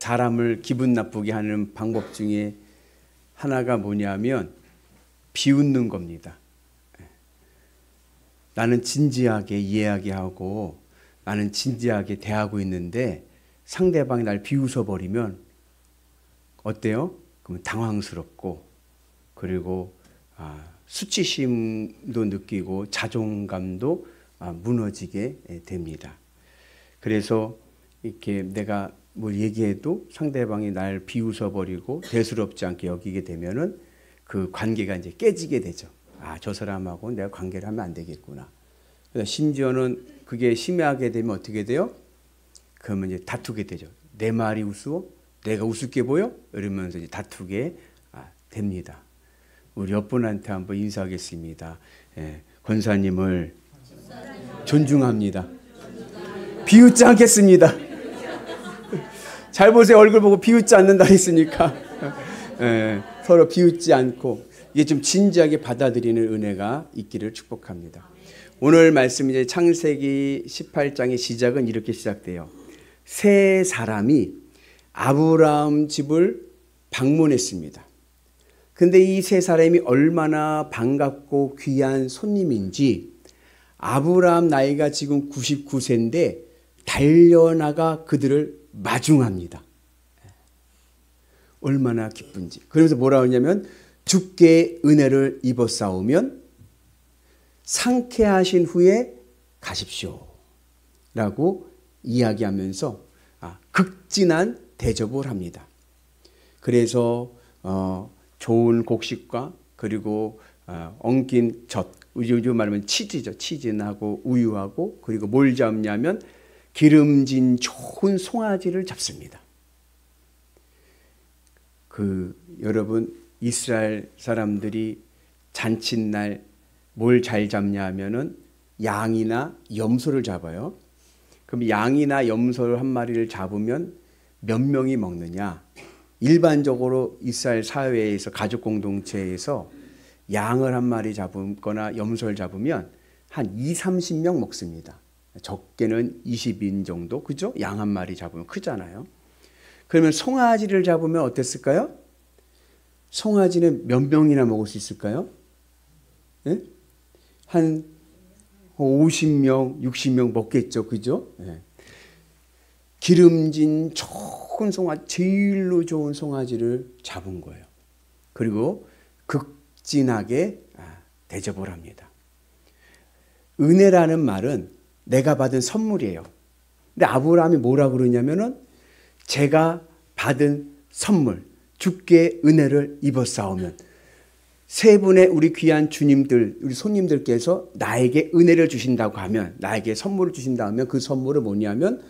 사람을 기분 나쁘게 하는 방법 중에 하나가 뭐냐면 비웃는 겁니다. 나는 진지하게 이야기하고 나는 진지하게 대하고 있는데 상대방이 날 비웃어버리면 어때요? 그러면 당황스럽고 그리고 수치심도 느끼고 자존감도 무너지게 됩니다. 그래서 이렇게 내가 뭘 얘기해도 상대방이 날 비웃어버리고 대수롭지 않게 여기게 되면은 그 관계가 이제 깨지게 되죠. 저 사람하고 내가 관계를 하면 안 되겠구나. 심지어는 그게 심하게 되면 어떻게 돼요? 그러면 이제 다투게 되죠. 내 말이 우스워? 내가 우습게 보여? 이러면서 이제 다투게 됩니다. 우리 옆분한테 한번 인사하겠습니다. 권사님을 존중합니다. 비웃지 않겠습니다. 잘 보세요. 얼굴 보고 비웃지 않는다 했으니까. 서로 비웃지 않고 이게 좀 진지하게 받아들이는 은혜가 있기를 축복합니다. 오늘 말씀 이제 창세기 18장의 시작은 이렇게 시작돼요. 세 사람이 아브라함 집을 방문했습니다. 근데 이 세 사람이 얼마나 반갑고 귀한 손님인지 아브라함 나이가 지금 99세인데 달려나가 그들을 마중합니다. 얼마나 기쁜지. 그러면서 뭐라 하냐면 주께 은혜를 입었사오면 상쾌하신 후에 가십시오 라고 이야기하면서 극진한 대접을 합니다. 그래서 좋은 곡식과 그리고 엉킨 젖, 요즘 말하면 치즈죠. 치즈하고 우유하고 그리고 뭘 잡냐면 기름진 좋은 송아지를 잡습니다. 여러분 이스라엘 사람들이 잔칫날 뭘 잘 잡냐 하면은 양이나 염소를 잡아요. 그럼 양이나 염소를 한 마리를 잡으면 몇 명이 먹느냐? 일반적으로 이스라엘 사회에서 가족 공동체에서 양을 한 마리 잡거나 염소를 잡으면 한 20-30명 먹습니다. 적게는 20인 정도, 그죠? 양 한 마리 잡으면 크잖아요. 그러면 송아지를 잡으면 어땠을까요? 송아지는 몇 명이나 먹을 수 있을까요? 네? 한 50명, 60명 먹겠죠, 그죠? 네. 기름진 좋은 송아지, 제일로 좋은 송아지를 잡은 거예요. 그리고 극진하게 대접을 합니다. 은혜라는 말은 내가 받은 선물이에요. 근데 아브라함이 뭐라 그러냐면은 제가 받은 선물, 주께 은혜를 입었사오면 세 분의 우리 귀한 주님들, 우리 손님들께서 나에게 은혜를 주신다고 하면, 나에게 선물을 주신다고 하면 그 선물은 뭐냐면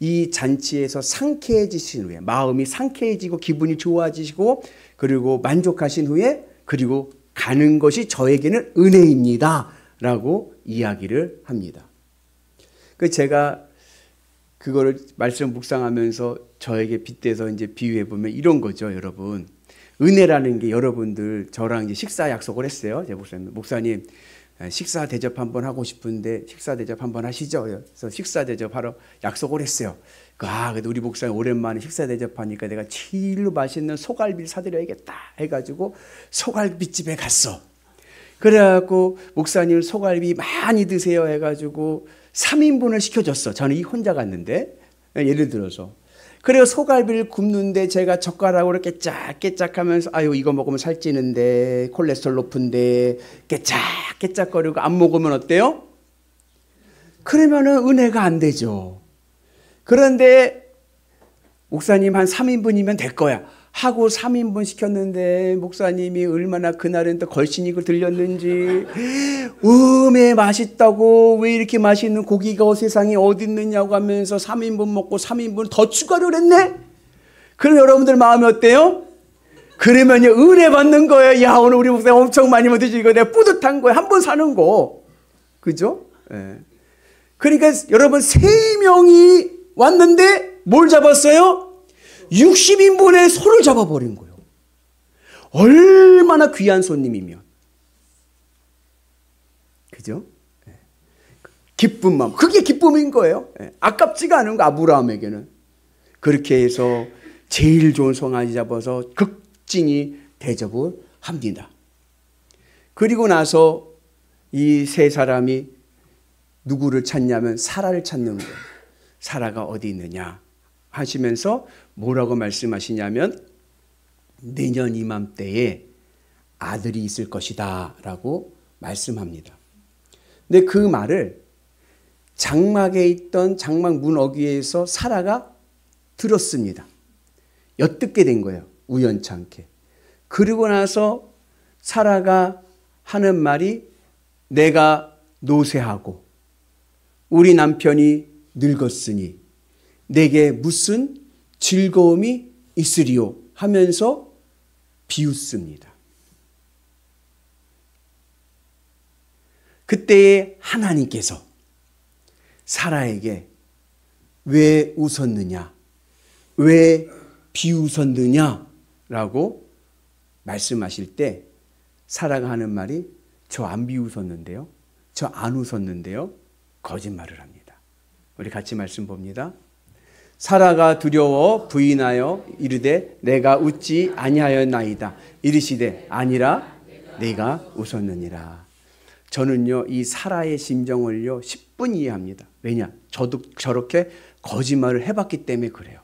이 잔치에서 상쾌해지신 후에, 마음이 상쾌해지고 기분이 좋아지시고 그리고 만족하신 후에 그리고 가는 것이 저에게는 은혜입니다 라고 이야기를 합니다. 제가 그거를 말씀 묵상하면서 저에게 빗대서 이제 비유해 보면 이런 거죠, 여러분. 은혜라는 게 여러분들 저랑 이제 식사 약속을 했어요. 제 목사님 식사 대접 한번 하고 싶은데 식사 대접 한번 하시죠. 그래서 식사 대접하러 약속을 했어요. 그래도 우리 목사님 오랜만에 식사 대접하니까 내가 제일로 맛있는 소갈비를 사드려야겠다 해가지고 소갈비집에 갔어. 그래갖고 목사님 소갈비 많이 드세요 해가지고 3인분을 시켜줬어. 저는 혼자 갔는데 예를 들어서 그래서 소갈비를 굽는데 제가 젓가락으로 깨짝깨짝 하면서 아유 이거 먹으면 살찌는데 콜레스테롤 높은데 깨짝깨짝거리고 안 먹으면 어때요? 그러면은 은혜가 안 되죠. 그런데 목사님 한 3인분이면 될 거야 하고 3인분 시켰는데 목사님이 얼마나 그날은 또 걸신이고 들렸는지 맛있다고 왜 이렇게 맛있는 고기가 세상에 어디 있느냐고 하면서 3인분 먹고 3인분 더 추가를 했네. 그럼 여러분들 마음이 어때요? 그러면요 은혜 받는 거예요. 야 오늘 우리 목사님 엄청 많이 먹으시고 내가 뿌듯한 거예요. 한 번 사는 거 그죠? 네. 그러니까 여러분 3명이 왔는데 뭘 잡았어요? 60인분의 소를 잡아버린 거예요. 얼마나 귀한 손님이면. 그죠? 기쁜 마음. 그게 기쁨인 거예요. 아깝지가 않은 거 아브라함에게는. 그렇게 해서 제일 좋은 송아지 잡아서 극진히 대접을 합니다. 그리고 나서 이 세 사람이 누구를 찾냐면 사라를 찾는 거예요. 사라가 어디 있느냐 하시면서 뭐라고 말씀하시냐면 내년 이맘때에 아들이 있을 것이다 라고 말씀합니다. 근데 그 말을 장막에 있던 장막 문 어귀에서 사라가 들었습니다. 엿듣게 된 거예요. 우연찮게. 그리고 나서 사라가 하는 말이 내가 노쇠하고 우리 남편이 늙었으니 내게 무슨 즐거움이 있으리요 하면서 비웃습니다. 그때에 하나님께서 사라에게 왜 웃었느냐, 왜 비웃었느냐라고 말씀하실 때 사라가 하는 말이 저 안 비웃었는데요, 저 안 웃었는데요, 거짓말을 합니다. 우리 같이 말씀 봅니다. 사라가 두려워 부인하여 이르되 내가 웃지 아니하였나이다. 이르시되 아니라 내가 웃었느니라. 저는요 이 사라의 심정을요 10분 이해합니다. 왜냐? 저도 저렇게 거짓말을 해봤기 때문에 그래요.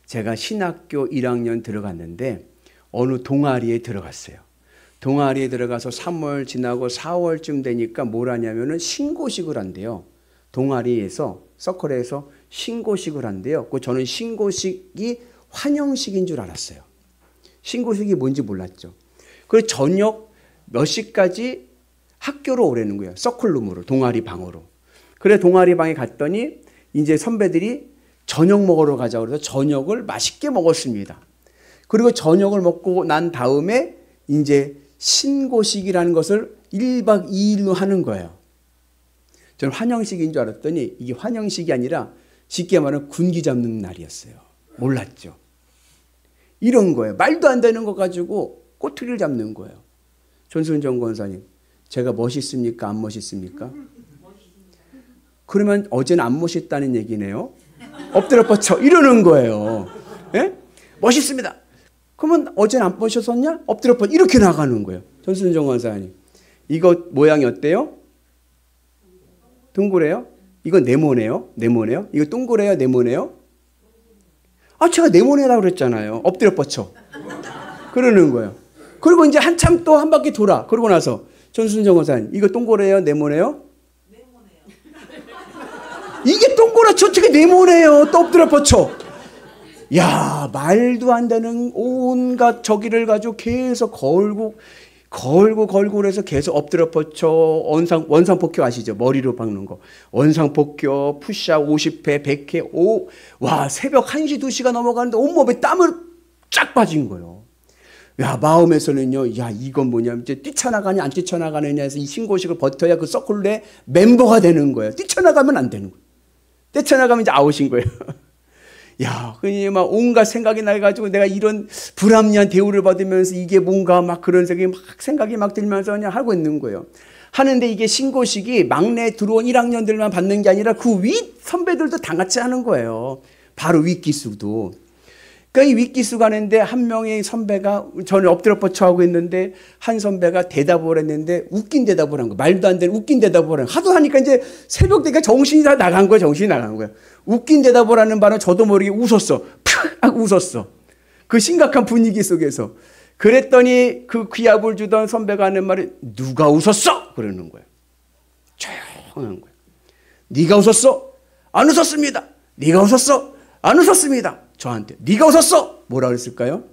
제가 신학교 1학년 들어갔는데 어느 동아리에 들어갔어요. 동아리에 들어가서 3월 지나고 4월쯤 되니까 뭘 하냐면은 신고식을 한대요. 동아리에서 서클에서 신고식을 한대요. 저는 신고식이 환영식인 줄 알았어요. 신고식이 뭔지 몰랐죠. 그래서 저녁 몇 시까지 학교로 오라는 거예요. 서클룸으로, 동아리 방으로. 그래 동아리 방에 갔더니 이제 선배들이 저녁 먹으러 가자고 그래서 저녁을 맛있게 먹었습니다. 그리고 저녁을 먹고 난 다음에 이제 신고식이라는 것을 1박 2일로 하는 거예요. 저는 환영식인 줄 알았더니 이게 환영식이 아니라 쉽게 말하면 군기 잡는 날이었어요. 몰랐죠. 이런 거예요. 말도 안 되는 거 가지고 꼬투리를 잡는 거예요. 전순정 권사님, 제가 멋있습니까? 안 멋있습니까? 그러면 어제는 안 멋있다는 얘기네요. 엎드려 뻗쳐 이러는 거예요. 예? 멋있습니다. 그러면 어제는 안 멋있었냐? 엎드려 뻗쳐 이렇게 나가는 거예요. 전순정 권사님, 이거 모양이 어때요? 둥그래요? 이건 네모네요. 네모네요. 이거 둥그래요? 네모네요? 아, 제가 네모네라고 그랬잖아요. 엎드려 뻗쳐. 그러는 거예요. 그리고 이제 한참 또 한 바퀴 돌아. 그러고 나서 전순정 권사님, 이거 동그래요? 네모네요? 네모네요. 이게 동그랗지 어떻게 네모네요? 또 엎드려 뻗쳐. 야, 말도 안 되는 온갖 저기를 가지고 계속 걸고 그래서 계속 엎드려 뻗쳐. 원상복교 아시죠? 머리로 박는 거. 원상복교, 푸시업 50회, 100회, 와, 새벽 1시, 2시가 넘어가는데 온몸에 땀을 쫙 빠진 거예요. 야, 마음에서는요, 야, 이건 뭐냐면, 이제 뛰쳐나가냐, 안 뛰쳐나가느냐 해서 이 신고식을 버텨야 그 서클 내 멤버가 되는 거예요. 뛰쳐나가면 안 되는 거예요. 뛰쳐나가면 이제 아웃인 거예요. 야, 그냥 막 온갖 생각이 나가지고 내가 이런 불합리한 대우를 받으면서 이게 뭔가 막 그런 생각이 막 들면서 그냥 하고 있는 거예요. 하는데 이게 신고식이 막내 들어온 1학년들만 받는 게 아니라 그 윗 선배들도 다 같이 하는 거예요. 바로 윗기수도. 그러니까 이 윗기수가 하는데 한 명의 선배가 저는 엎드려 뻗쳐 하고 있는데 한 선배가 대답을 했는데 웃긴 대답을 한 거예요. 말도 안 되는 웃긴 대답을 한 거예요. 하도 하니까 이제 새벽 되니까 정신이 다 나간 거예요. 정신이 나간 거예요. 웃긴 대답을 하는 바람 저도 모르게 웃었어. 팍 하고 웃었어. 그 심각한 분위기 속에서. 그랬더니 그 귀합을 주던 선배가 하는 말이 누가 웃었어? 그러는 거예요. 조용한 거예요. 네가 웃었어? 안 웃었습니다. 네가 웃었어? 안 웃었습니다. 저한테 네가 웃었어? 뭐라 그랬을까요?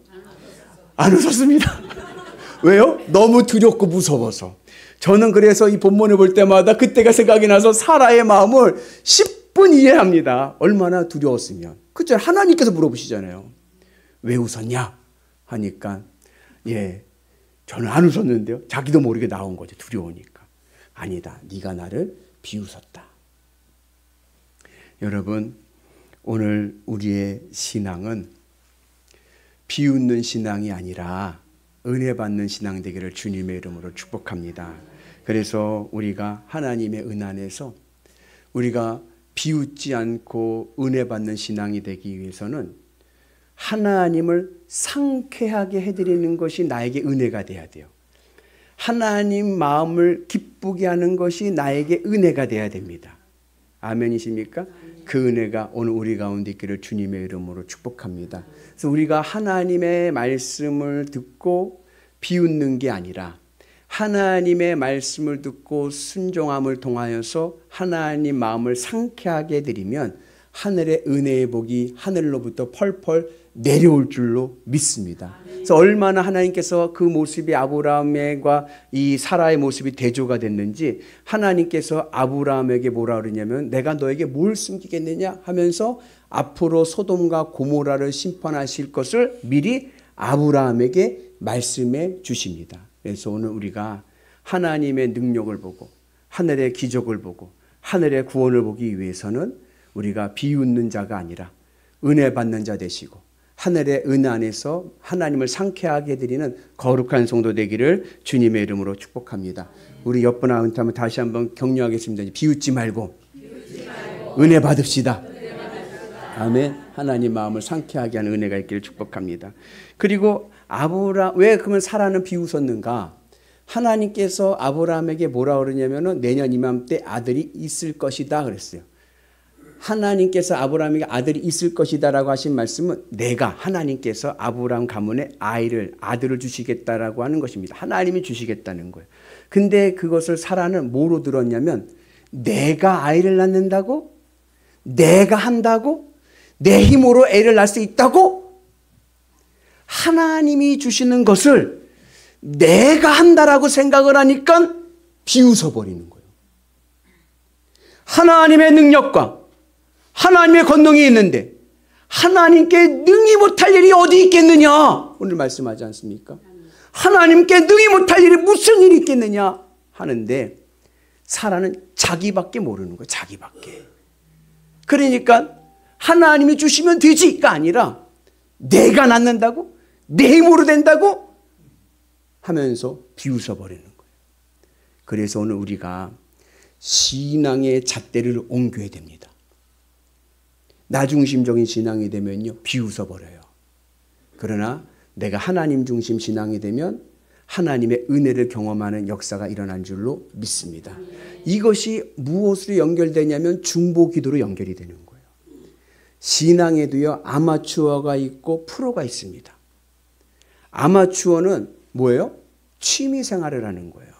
안 웃었습니다. 왜요? 너무 두렵고 무서워서. 저는 그래서 이 본문을 볼 때마다 그때가 생각이 나서 사라의 마음을 10분 이해합니다. 얼마나 두려웠으면. 그죠? 하나님께서 물어보시잖아요. 왜 웃었냐? 하니까 예, 저는 안 웃었는데요. 자기도 모르게 나온 거죠. 두려우니까. 아니다. 네가 나를 비웃었다. 여러분, 오늘 우리의 신앙은 비웃는 신앙이 아니라 은혜 받는 신앙 되기를 주님의 이름으로 축복합니다. 그래서 우리가 하나님의 은 안에서 우리가 비웃지 않고 은혜 받는 신앙이 되기 위해서는 하나님을 상쾌하게 해드리는 것이 나에게 은혜가 돼야 돼요. 하나님 마음을 기쁘게 하는 것이 나에게 은혜가 돼야 됩니다. 아멘이십니까? 그 은혜가 오늘 우리 가운데 있기를 주님의 이름으로 축복합니다. 그래서 우리가 하나님의 말씀을 듣고 비웃는 게 아니라 하나님의 말씀을 듣고 순종함을 통하여서 하나님 마음을 상쾌하게 해드리면 하늘의 은혜의 복이 하늘로부터 펄펄 내려올 줄로 믿습니다. 그래서 얼마나 하나님께서 그 모습이 아브라함과 이 사라의 모습이 대조가 됐는지 하나님께서 아브라함에게 뭐라 그러냐면 내가 너에게 뭘 숨기겠느냐 하면서 앞으로 소돔과 고모라를 심판하실 것을 미리 아브라함에게 말씀해 주십니다. 그래서 오늘 우리가 하나님의 능력을 보고 하늘의 기적을 보고 하늘의 구원을 보기 위해서는 우리가 비웃는 자가 아니라 은혜 받는 자 되시고 하늘의 은혜 안에서 하나님을 상쾌하게 해드리는 거룩한 성도 되기를 주님의 이름으로 축복합니다. 우리 옆 분한테 한번 다시 한번 격려하겠습니다. 비웃지 말고 은혜 받읍시다. 아멘. 하나님 마음을 상쾌하게 하는 은혜가 있기를 축복합니다. 그리고 왜 그러면 사라는 비웃었는가? 하나님께서 아브라함에게 뭐라 그러냐면은 내년 이맘때 아들이 있을 것이다 그랬어요. 하나님께서 아브라함에게 아들이 있을 것이다라고 하신 말씀은 하나님께서 아브라함 가문에 아들을 주시겠다라고 하는 것입니다. 하나님이 주시겠다는 거예요. 근데 그것을 사라는 뭐로 들었냐면 내가 아이를 낳는다고? 내가 한다고? 내 힘으로 애를 낳을 수 있다고? 하나님이 주시는 것을 내가 한다라고 생각을 하니까 비웃어버리는 거예요. 하나님의 능력과 하나님의 권능이 있는데 하나님께 능히 못할 일이 어디 있겠느냐? 오늘 말씀하지 않습니까? 하나님께 능히 못할 일이 무슨 일이 있겠느냐 하는데 사라는 자기밖에 모르는 거예요. 자기밖에. 그러니까 하나님이 주시면 되지가 아니라 내가 낳는다고? 내 힘으로 된다고? 하면서 비웃어버리는 거예요. 그래서 오늘 우리가 신앙의 잣대를 옮겨야 됩니다. 나중심적인 신앙이 되면요 비웃어버려요. 그러나 내가 하나님 중심 신앙이 되면 하나님의 은혜를 경험하는 역사가 일어난 줄로 믿습니다. 이것이 무엇으로 연결되냐면 중보기도로 연결이 되는 거예요. 신앙에도요 아마추어가 있고 프로가 있습니다. 아마추어는 뭐예요? 취미생활을 하는 거예요.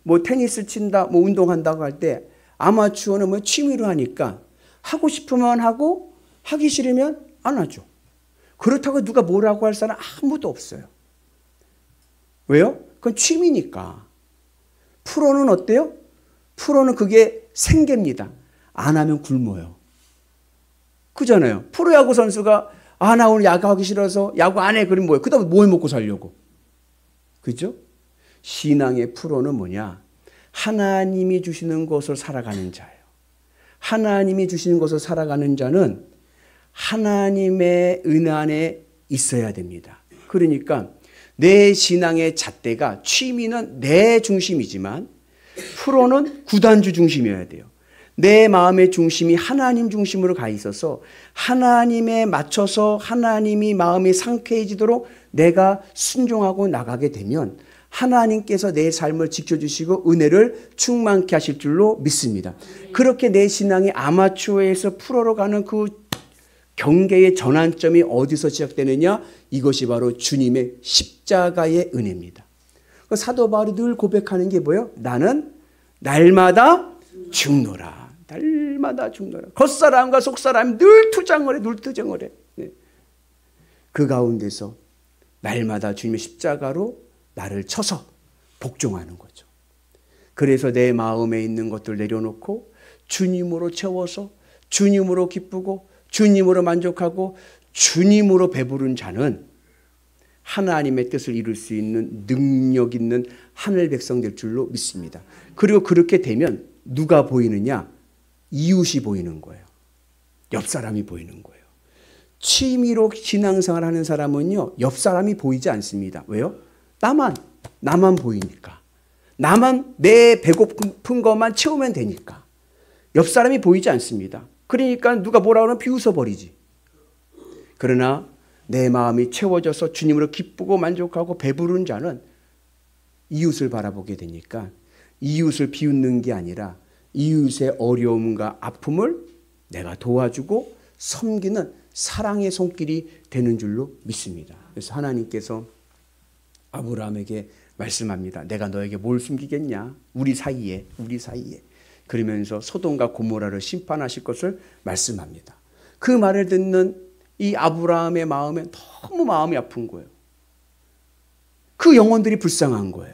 뭐 테니스 친다, 뭐 운동한다고 할 때 아마추어는 뭐 취미로 하니까 하고 싶으면 하고 하기 싫으면 안 하죠. 그렇다고 누가 뭐라고 할 사람 아무도 없어요. 왜요? 그건 취미니까. 프로는 어때요? 프로는 그게 생계입니다. 안 하면 굶어요. 그잖아요. 프로야구 선수가 나 오늘 야구하기 싫어서 야구 안 해. 그러면 뭐예요? 그 다음에 뭘 먹고 살려고? 그죠? 신앙의 프로는 뭐냐? 하나님이 주시는 것을 살아가는 자예요. 하나님이 주시는 것을 살아가는 자는 하나님의 은혜 안에 있어야 됩니다. 그러니까 내 신앙의 잣대가 취미는 내 중심이지만 프로는 구단주 중심이어야 돼요. 내 마음의 중심이 하나님 중심으로 가 있어서 하나님에 맞춰서 하나님이 마음이 상쾌해지도록 내가 순종하고 나가게 되면 하나님께서 내 삶을 지켜주시고 은혜를 충만케 하실 줄로 믿습니다. 그렇게 내 신앙이 아마추어에서 프로로 가는 그 경계의 전환점이 어디서 시작되느냐? 이것이 바로 주님의 십자가의 은혜입니다. 사도 바울이 늘 고백하는 게 뭐예요? 나는 날마다 죽노라. 날마다 죽노라. 겉사람과 속사람 늘 투정을 해. 늘 투정을 해. 네. 그 가운데서 날마다 주님의 십자가로 나를 쳐서 복종하는 거죠. 그래서 내 마음에 있는 것들 내려놓고 주님으로 채워서 주님으로 기쁘고 주님으로 만족하고 주님으로 배부른 자는 하나님의 뜻을 이룰 수 있는 능력 있는 하늘 백성 될 줄로 믿습니다. 그리고 그렇게 되면 누가 보이느냐? 이웃이 보이는 거예요. 옆 사람이 보이는 거예요. 취미로 신앙생활 하는 사람은요, 옆 사람이 보이지 않습니다. 왜요? 나만 보이니까. 나만 내 배고픈 것만 채우면 되니까. 옆 사람이 보이지 않습니다. 그러니까 누가 뭐라 그러면 비웃어버리지. 그러나 내 마음이 채워져서 주님으로 기쁘고 만족하고 배부른 자는 이웃을 바라보게 되니까 이웃을 비웃는 게 아니라 이웃의 어려움과 아픔을 내가 도와주고 섬기는 사랑의 손길이 되는 줄로 믿습니다. 그래서 하나님께서 아브라함에게 말씀합니다. 내가 너에게 뭘 숨기겠냐? 우리 사이에. 그러면서 소돔과 고모라를 심판하실 것을 말씀합니다. 그 말을 듣는 이 아브라함의 마음에 너무 마음이 아픈 거예요. 그 영혼들이 불쌍한 거예요.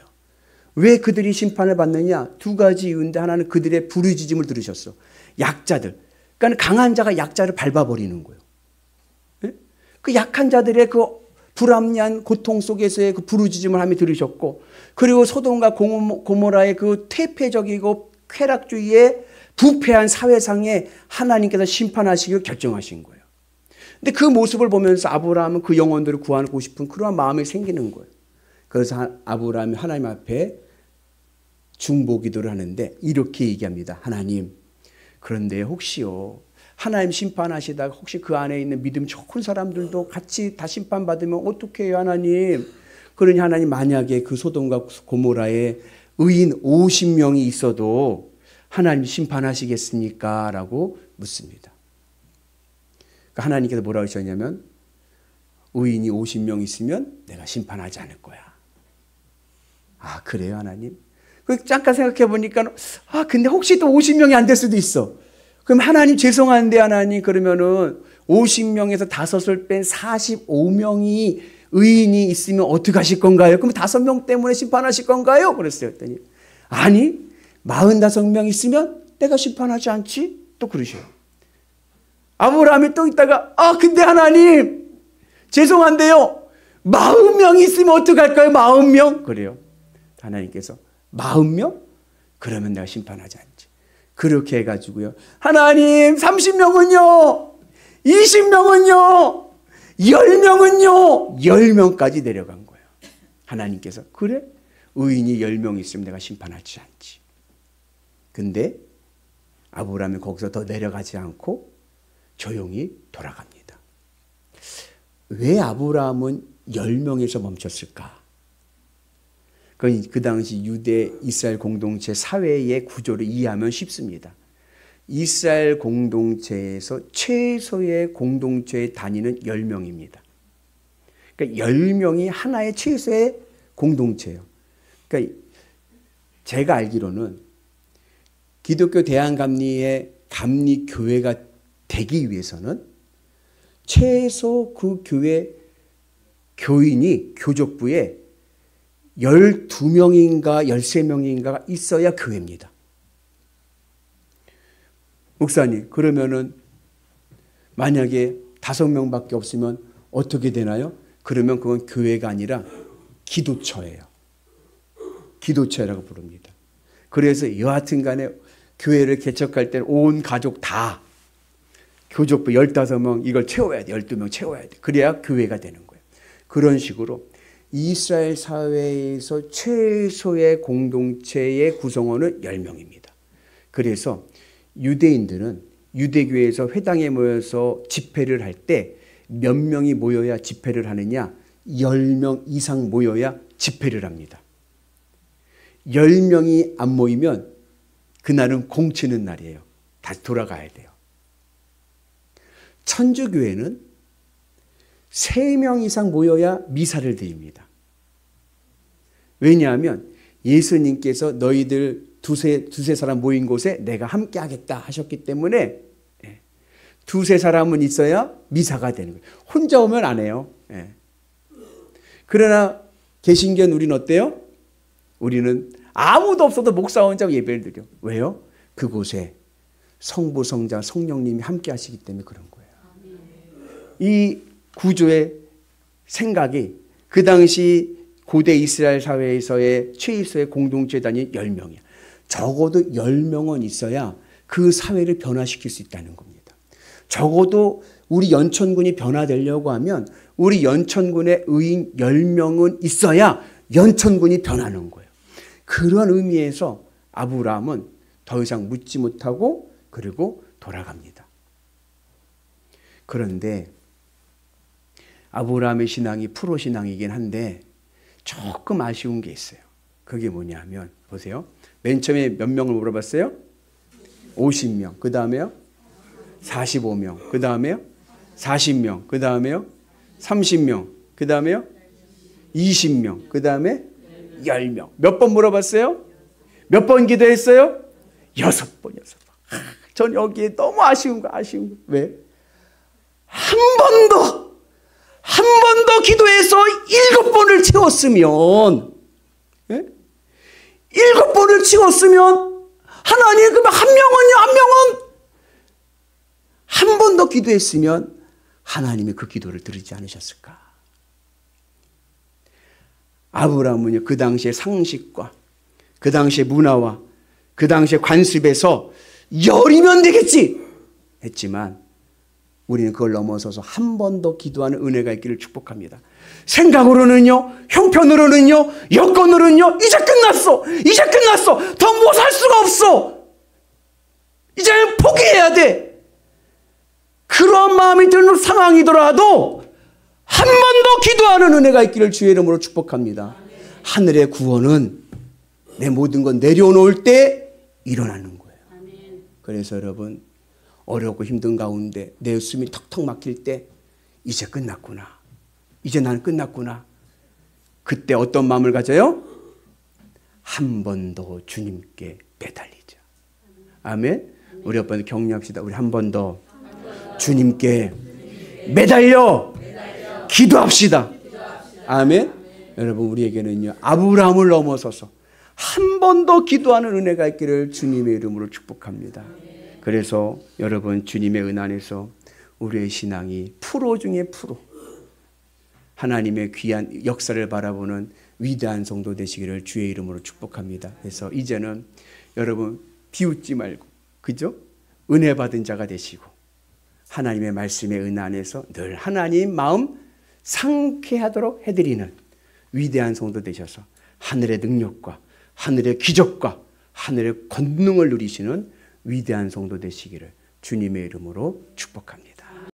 왜 그들이 심판을 받느냐? 두 가지 이유인데 하나는 그들의 부르짖음을 들으셨어. 약자들. 그러니까 강한 자가 약자를 밟아버리는 거예요. 그 약한 자들의 그 불합리한 고통 속에서의 그 부르짖음을 하며 들으셨고, 그리고 소돔과 고모라의 그 퇴폐적이고 쾌락주의의 부패한 사회상에 하나님께서 심판하시기를 결정하신 거예요. 근데 그 모습을 보면서 아브라함은 그 영혼들을 구하고 싶은 그러한 마음이 생기는 거예요. 그래서 아브라함이 하나님 앞에 중보기도를 하는데 이렇게 얘기합니다. 하나님, 그런데 혹시요, 하나님 심판하시다가 혹시 그 안에 있는 믿음 좋은 사람들도 같이 다 심판받으면 어떻게 해요, 하나님? 그러니 하나님, 만약에 그 소돔과 고모라에 의인 50명이 있어도 하나님 심판하시겠습니까? 라고 묻습니다. 그러니까 하나님께서 뭐라고 하셨냐면, 의인이 50명 있으면 내가 심판하지 않을 거야. 아, 그래요, 하나님? 잠깐 생각해 보니까, 근데 혹시 또 50명이 안 될 수도 있어. 그럼 하나님 죄송한데, 하나님, 그러면은 50명에서 5을 뺀 45명이 의인이 있으면 어떻게 하실 건가요? 그럼 5명 때문에 심판하실 건가요? 그랬어요. 그랬더니, 아니, 45명 있으면 내가 심판하지 않지? 또 그러셔요. 아브라함이 또 있다가, 근데 하나님, 죄송한데요, 40명 있으면 어떡할까요? 40명? 그래요. 하나님께서 40명? 그러면 내가 심판하지 않지. 그렇게 해가지고요. 하나님, 30명은요? 20명은요? 10명은요? 10명까지 내려간 거예요. 하나님께서, 그래? 의인이 10명 있으면 내가 심판하지 않지. 근데 아브라함이 거기서 더 내려가지 않고 조용히 돌아갑니다. 왜 아브라함은 10명에서 멈췄을까? 그 당시 유대 이스라엘 공동체 사회의 구조를 이해하면 쉽습니다. 이스라엘 공동체에서 최소의 공동체의 단위는 10명입니다. 그러니까 10명이 하나의 최소의 공동체예요. 그러니까 제가 알기로는 기독교 대한감리의 감리교회가 되기 위해서는 최소 그 교회 교인이 교족부에 12명인가 13명인가가 있어야 교회입니다. 목사님, 그러면은 만약에 5명밖에 없으면 어떻게 되나요? 그러면 그건 교회가 아니라 기도처예요. 기도처라고 부릅니다. 그래서 여하튼 간에 교회를 개척할 때는 온 가족 다 교족부 15명 이걸 채워야 돼. 12명 채워야 돼. 그래야 교회가 되는 거예요. 그런 식으로 이스라엘 사회에서 최소의 공동체의 구성원은 10명입니다. 그래서 유대인들은 유대교회에서 회당에 모여서 집회를 할 때 몇 명이 모여야 집회를 하느냐? 10명 이상 모여야 집회를 합니다. 10명이 안 모이면 그날은 공치는 날이에요. 다시 돌아가야 돼요. 천주교회는 3명 이상 모여야 미사를 드립니다. 왜냐하면 예수님께서 너희들 두세 사람 모인 곳에 내가 함께 하겠다 하셨기 때문에 두세 사람은 있어야 미사가 되는 거예요. 혼자 오면 안 해요. 그러나 개신교는 우리는 어때요? 우리는 아무도 없어도 목사 혼자 예배를 드려. 왜요? 그곳에 성부, 성자, 성령님이 함께 하시기 때문에 그런 거예요. 이 구조의 생각이 그 당시 고대 이스라엘 사회에서의 최소의 공동체 단위 10명이야. 적어도 10명은 있어야 그 사회를 변화시킬 수 있다는 겁니다. 적어도 우리 연천군이 변화되려고 하면 우리 연천군의 의인 10명은 있어야 연천군이 변하는 거예요. 그런 의미에서 아브라함은 더 이상 묻지 못하고 그리고 돌아갑니다. 그런데 아브라함의 신앙이 프로 신앙이긴 한데 조금 아쉬운 게 있어요. 그게 뭐냐면 보세요. 맨 처음에 몇 명을 물어봤어요? 50명. 그 다음에요? 45명. 그 다음에요? 40명. 그 다음에요? 30명. 그 다음에요? 20명. 그 다음에 10명. 몇 번 물어봤어요? 몇 번 기도했어요? 6번. 전 여기에 너무 아쉬운 거. 왜? 한 번 더 기도해서 7번을 채웠으면, 예? 7번을 채웠으면, 하나님, 그러면 한 명은 한 번 더 기도했으면 하나님이 그 기도를 들으지 않으셨을까? 아브라함은요, 그 당시의 상식과 그 당시의 문화와 그 당시의 관습에서 열이면 되겠지 했지만 우리는 그걸 넘어서서 한 번 더 기도하는 은혜가 있기를 축복합니다. 생각으로는요, 형편으로는요, 여건으로는요, 이제 끝났어. 더 못 살 수가 없어. 이제 포기해야 돼. 그런 마음이 드는 상황이더라도 한 번 더 기도하는 은혜가 있기를 주의 이름으로 축복합니다. 하늘의 구원은 내 모든 건 내려놓을 때 일어나는 거예요. 그래서 여러분, 어렵고 힘든 가운데 내 숨이 턱턱 막힐 때 이제 끝났구나. 이제 난 끝났구나. 그때 어떤 마음을 가져요? 한 번 더 주님께 매달리자. 아멘. 우리 한번 격려합시다. 우리 한 번 더 주님께 매달려 기도합시다. 아멘. 여러분, 우리에게는요, 아브라함을 넘어서서 한 번 더 기도하는 은혜가 있기를 주님의 이름으로 축복합니다. 그래서 여러분, 주님의 은 안에서 우리의 신앙이 프로 중에 프로, 하나님의 귀한 역사를 바라보는 위대한 성도 되시기를 주의 이름으로 축복합니다. 그래서 이제는 여러분, 비웃지 말고, 그죠? 은혜 받은 자가 되시고 하나님의 말씀의 은 안에서 늘 하나님 마음 상쾌하도록 해드리는 위대한 성도 되셔서 하늘의 능력과 하늘의 기적과 하늘의 권능을 누리시는 위대한 성도 되시기를 주님의 이름으로 축복합니다.